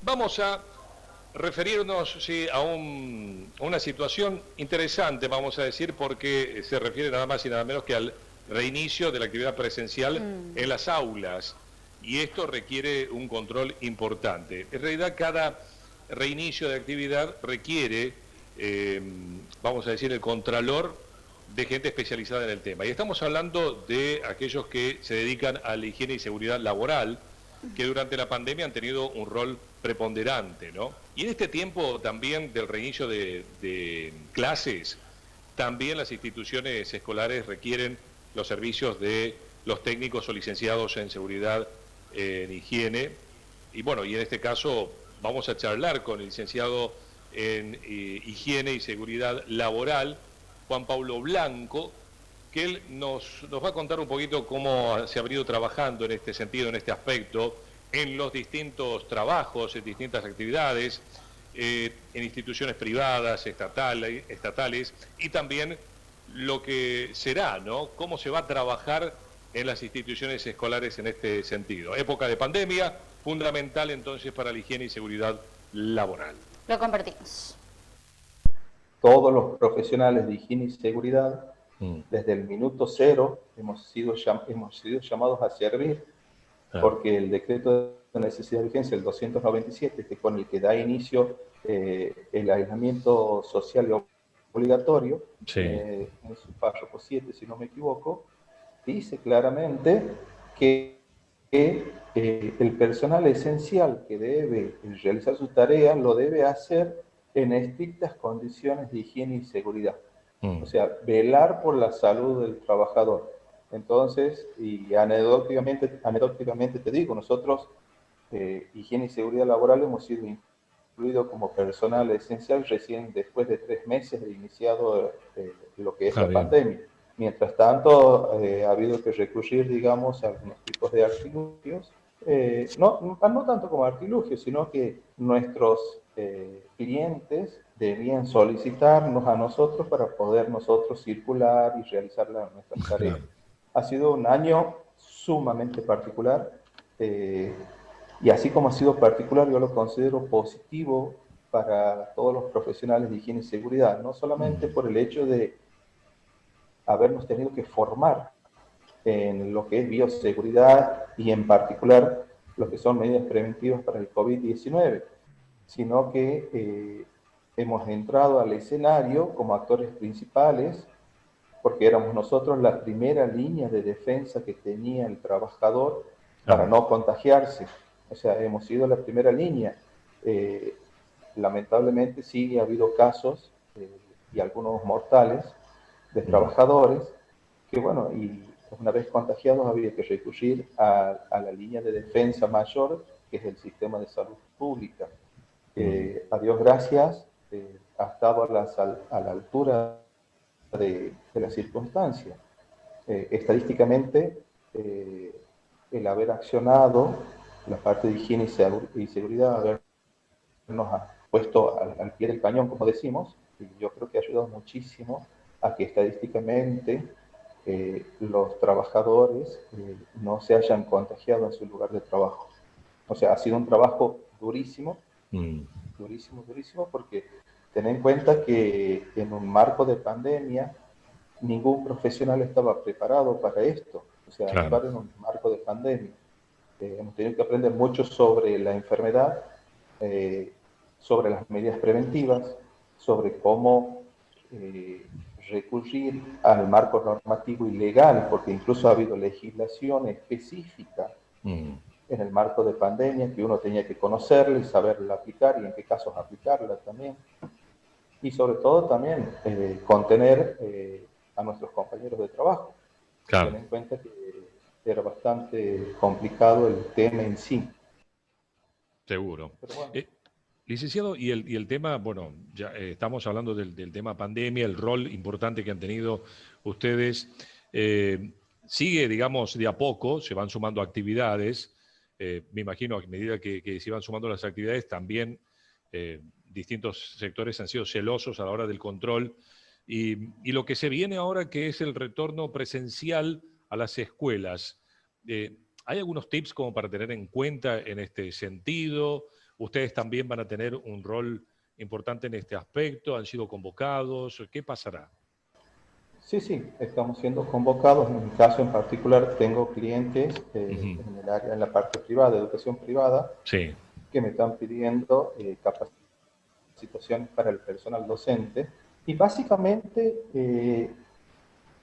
Vamos a referirnos a una situación interesante, vamos a decir, porque se refiere nada más y nada menos que al reinicio de la actividad presencial en las aulas. Y esto requiere un control importante. En realidad, cada reinicio de actividad requiere, vamos a decir, el contralor de gente especializada en el tema. Y estamos hablando de aquellos que se dedican a la higiene y seguridad laboral, que durante la pandemia han tenido un rol preponderante, ¿no? Y en este tiempo también del reinicio de clases, también las instituciones escolares requieren los servicios de los técnicos o licenciados en seguridad, en higiene. Y bueno, y en este caso vamos a charlar con el licenciado en higiene y seguridad laboral, Juan Pablo Blanco, que él nos va a contar un poquito cómo se ha venido trabajando en este sentido, en este aspecto, en los distintos trabajos, en distintas actividades, en instituciones privadas, estatales, y también lo que será, ¿no? Cómo se va a trabajar en las instituciones escolares en este sentido. Época de pandemia, fundamental entonces para la higiene y seguridad laboral. Lo compartimos. Todos los profesionales de higiene y seguridad, desde el minuto cero, hemos sido llamados a servir, porque el decreto de necesidad de urgencia, el 297, que con el que da inicio el aislamiento social y obligatorio, en su párrafo 7, si no me equivoco, dice claramente que el personal esencial que debe realizar sus tareas lo debe hacer en estrictas condiciones de higiene y seguridad. O sea, velar por la salud del trabajador. Entonces, y anecdóticamente te digo, nosotros, higiene y seguridad laboral, hemos sido incluidos como personal esencial recién después de 3 meses de iniciado lo que es la pandemia. Mientras tanto, ha habido que recurrir, digamos, a algunos tipos de artilugios, no tanto como artilugios, sino que nuestros clientes debían solicitarnos a nosotros para poder nosotros circular y realizar nuestras tareas. Ha sido un año sumamente particular, y así como ha sido particular, yo lo considero positivo para todos los profesionales de higiene y seguridad, no solamente por el hecho de habernos tenido que formar en lo que es bioseguridad y en particular lo que son medidas preventivas para el COVID-19, sino que hemos entrado al escenario como actores principales porque éramos nosotros la primera línea de defensa que tenía el trabajador para no contagiarse. O sea, hemos sido la primera línea. Lamentablemente sí ha habido casos y algunos mortales de trabajadores que, bueno, y una vez contagiados había que recurrir a la línea de defensa mayor, que es el sistema de salud pública. A Dios gracias, ha estado a la altura de la circunstancia. Estadísticamente, el haber accionado la parte de higiene y seguridad, habernos puesto al pie del cañón, como decimos, y yo creo que ha ayudado muchísimo a que estadísticamente los trabajadores no se hayan contagiado en su lugar de trabajo. O sea, ha sido un trabajo durísimo, durísimo, porque ten en cuenta que en un marco de pandemia ningún profesional estaba preparado para esto, o sea, actuar en un marco de pandemia. Hemos tenido que aprender mucho sobre la enfermedad, sobre las medidas preventivas, sobre cómo recurrir al marco normativo y legal, porque incluso ha habido legislación específica en el marco de pandemia que uno tenía que conocerla y saberla aplicar y en qué casos aplicarla también. Y sobre todo también contener a nuestros compañeros de trabajo. Ten en cuenta que era bastante complicado el tema en sí. Seguro. Bueno. Licenciado, y el tema, bueno, ya estamos hablando del tema pandemia, el rol importante que han tenido ustedes. Sigue, digamos, de a poco, se van sumando actividades. Me imagino a medida que se van sumando las actividades, también distintos sectores han sido celosos a la hora del control. Y lo que se viene ahora, que es el retorno presencial a las escuelas. ¿Hay algunos tips como para tener en cuenta en este sentido? ustedes también van a tener un rol importante en este aspecto, han sido convocados, ¿qué pasará? Sí, sí, estamos siendo convocados. En mi caso en particular tengo clientes en el área, en la parte privada, de educación privada, Sí. que me están pidiendo capacitaciones para el personal docente. Y básicamente,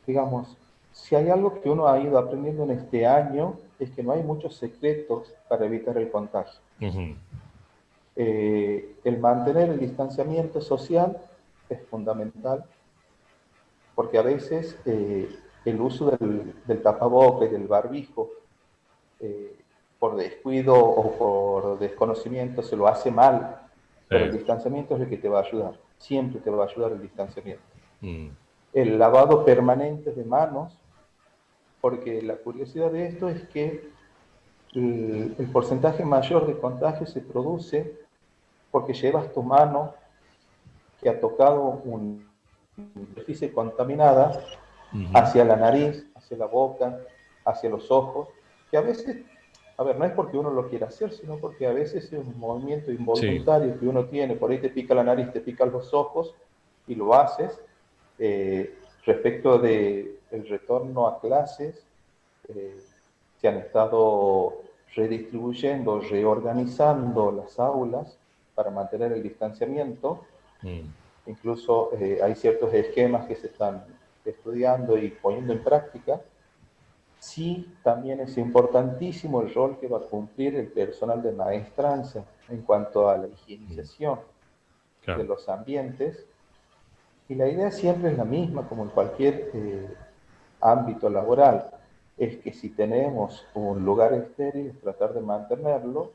digamos, si hay algo que uno ha ido aprendiendo en este año, es que no hay muchos secretos para evitar el contagio. El mantener el distanciamiento social es fundamental, porque a veces el uso del tapaboca y del barbijo, por descuido o por desconocimiento, se lo hace mal, pero el distanciamiento es el que te va a ayudar, siempre te va a ayudar el distanciamiento. El lavado permanente de manos, porque la curiosidad de esto es que el porcentaje mayor de contagio se produce porque llevas tu mano que ha tocado una superficie contaminada hacia la nariz, hacia la boca, hacia los ojos, que a veces, a ver, no es porque uno lo quiera hacer, sino porque a veces es un movimiento involuntario que uno tiene, por ahí te pica la nariz, te pican los ojos y lo haces. Respecto del retorno a clases, se han estado redistribuyendo, reorganizando las aulas para mantener el distanciamiento. Incluso hay ciertos esquemas que se están estudiando y poniendo en práctica. Sí, también es importantísimo el rol que va a cumplir el personal de maestranza en cuanto a la higienización de los ambientes. Y la idea siempre es la misma, como en cualquier ámbito laboral, es que si tenemos un lugar estéril, tratar de mantenerlo,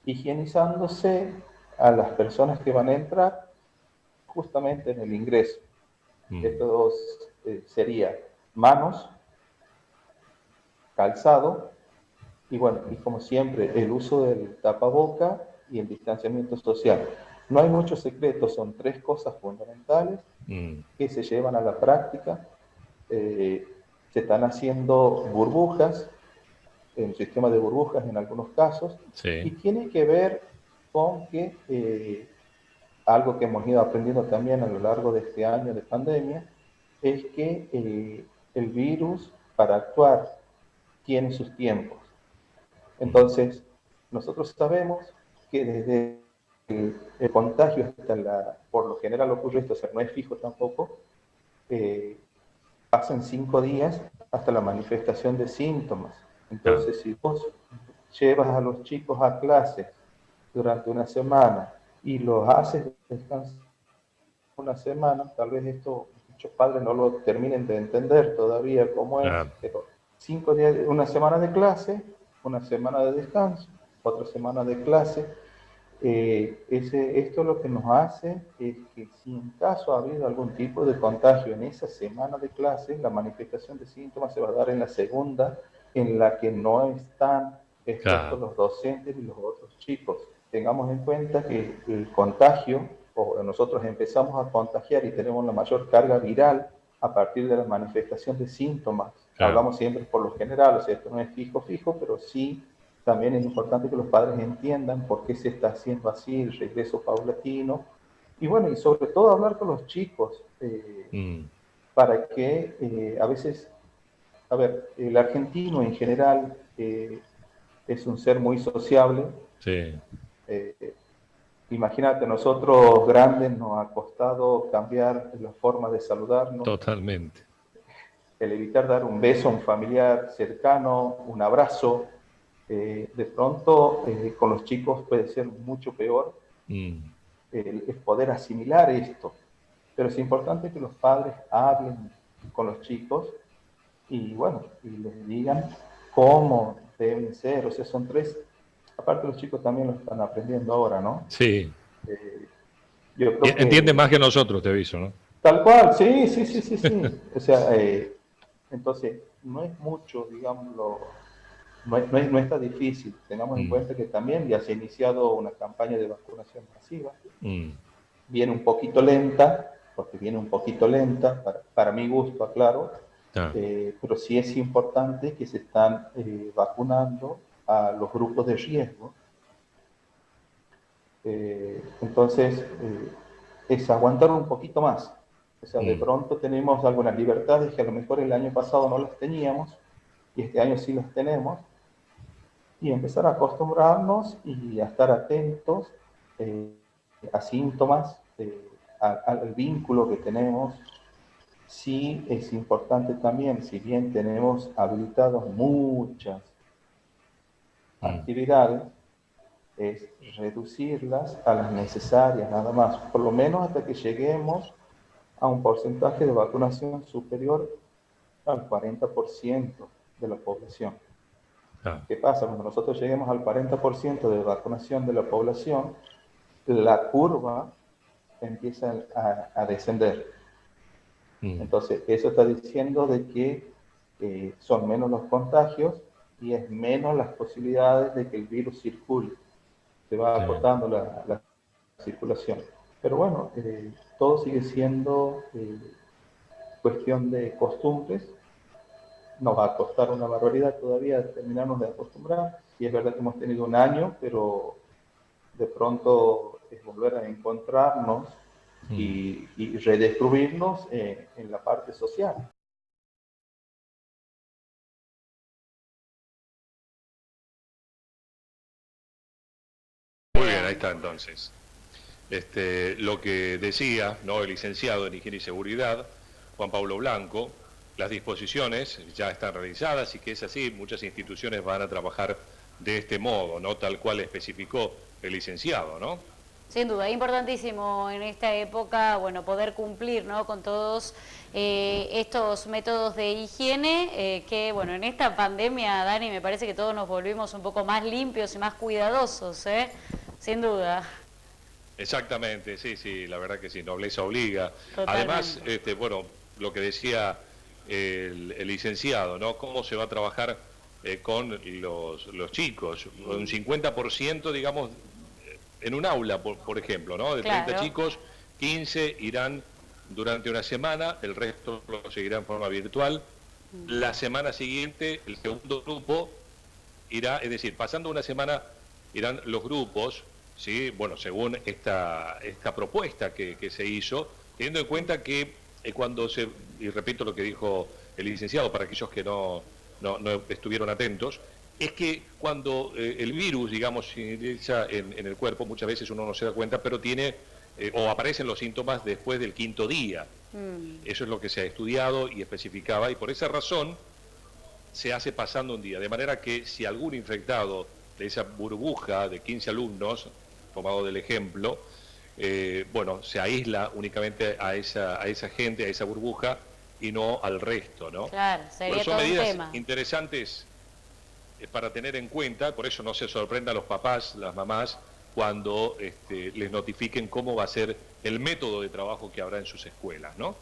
higienizándose a las personas que van a entrar justamente en el ingreso. Esto sería manos, calzado y bueno, y como siempre, el uso del tapaboca y el distanciamiento social. No hay muchos secretos, son 3 cosas fundamentales que se llevan a la práctica. Se están haciendo burbujas, un sistema de burbujas en algunos casos, y tiene que ver con que algo que hemos ido aprendiendo también a lo largo de este año de pandemia, es que el virus para actuar tiene sus tiempos. Entonces, nosotros sabemos que desde el contagio hasta por lo general ocurre esto, o sea, no es fijo tampoco, pasan 5 días hasta la manifestación de síntomas. Entonces, si vos llevas a los chicos a clases durante una semana y los haces descansar una semana, tal vez esto muchos padres no lo terminen de entender todavía cómo es, pero 5 días, una semana de clase, una semana de descanso, otra semana de clase. Esto lo que nos hace es que si en caso ha habido algún tipo de contagio en esa semana de clase, la manifestación de síntomas se va a dar en la segunda, en la que no están expuestos los docentes y los otros chicos. Tengamos en cuenta que el contagio, o nosotros empezamos a contagiar y tenemos la mayor carga viral a partir de la manifestación de síntomas. Hablamos siempre por lo general, o sea, esto no es fijo, pero sí también es importante que los padres entiendan por qué se está haciendo así, el regreso paulatino. Y bueno, y sobre todo hablar con los chicos, para que a veces, a ver, el argentino en general es un ser muy sociable. Imagínate, nosotros grandes nos ha costado cambiar la forma de saludarnos. Totalmente. El evitar dar un beso a un familiar cercano, un abrazo, de pronto con los chicos puede ser mucho peor el poder asimilar esto. Pero es importante que los padres hablen con los chicos y bueno, y les digan cómo deben ser. O sea, son 3, aparte los chicos también lo están aprendiendo ahora, ¿no? Sí. Yo creo que entiende más que nosotros, te aviso, ¿no? Tal cual, sí. O sea, entonces, no es mucho, digámoslo, no está difícil. Tengamos en cuenta que también ya se ha iniciado una campaña de vacunación masiva. Viene un poquito lenta, para mi gusto, aclaro, pero sí es importante que se están vacunando a los grupos de riesgo. Entonces, es aguantar un poquito más. O sea, de pronto tenemos algunas libertades que a lo mejor el año pasado no las teníamos y este año sí las tenemos, y empezar a acostumbrarnos y a estar atentos a síntomas, al vínculo que tenemos. Sí es importante también, si bien tenemos habilitados muchas actividades, es reducirlas a las necesarias nada más, por lo menos hasta que lleguemos a un porcentaje de vacunación superior al 40% de la población. ¿Qué pasa? Cuando nosotros lleguemos al 40% de vacunación de la población, la curva empieza a descender. Entonces, eso está diciendo de que son menos los contagios y es menos las posibilidades de que el virus circule. Se va acortando la circulación. Pero bueno, todo sigue siendo cuestión de costumbres. Nos va a costar una barbaridad todavía terminarnos de acostumbrar. Y es verdad que hemos tenido un año, pero de pronto es volver a encontrarnos y redescubrirnos en la parte social. Muy bien, ahí está entonces. Lo que decía, ¿no?, el licenciado en Higiene y Seguridad, Juan Pablo Blanco, las disposiciones ya están realizadas y que es así, muchas instituciones van a trabajar de este modo, ¿no?, tal cual especificó el licenciado, ¿no? Sin duda, importantísimo en esta época, bueno, poder cumplir, ¿no?, con todos estos métodos de higiene, que, bueno, en esta pandemia, Dani, me parece que todos nos volvimos un poco más limpios y más cuidadosos, ¿eh? Sin duda. Exactamente, sí, la verdad que sí, nobleza obliga. Totalmente. Además, bueno, lo que decía el licenciado, ¿no?, cómo se va a trabajar con los chicos, un 50%, digamos, en un aula, por ejemplo, ¿no? De 30 Claro. chicos, 15 irán durante una semana, el resto lo seguirá en forma virtual. La semana siguiente, el segundo grupo irá, es decir, pasando una semana irán los grupos, ¿sí? Bueno, según esta propuesta que se hizo, teniendo en cuenta que cuando se, y repito lo que dijo el licenciado para aquellos que no estuvieron atentos, es que cuando el virus, digamos, se ingresa en el cuerpo, muchas veces uno no se da cuenta, pero tiene, o aparecen los síntomas después del 5.º día. Eso es lo que se ha estudiado y especificaba, y por esa razón se hace pasando un día. De manera que si algún infectado de esa burbuja de 15 alumnos, tomado del ejemplo, bueno, se aísla únicamente a esa gente, a esa burbuja, y no al resto, ¿no? Claro, sería son todo un medidas tema. interesantes para tener en cuenta, por eso no se sorprendan los papás, las mamás, cuando les notifiquen cómo va a ser el método de trabajo que habrá en sus escuelas, ¿no?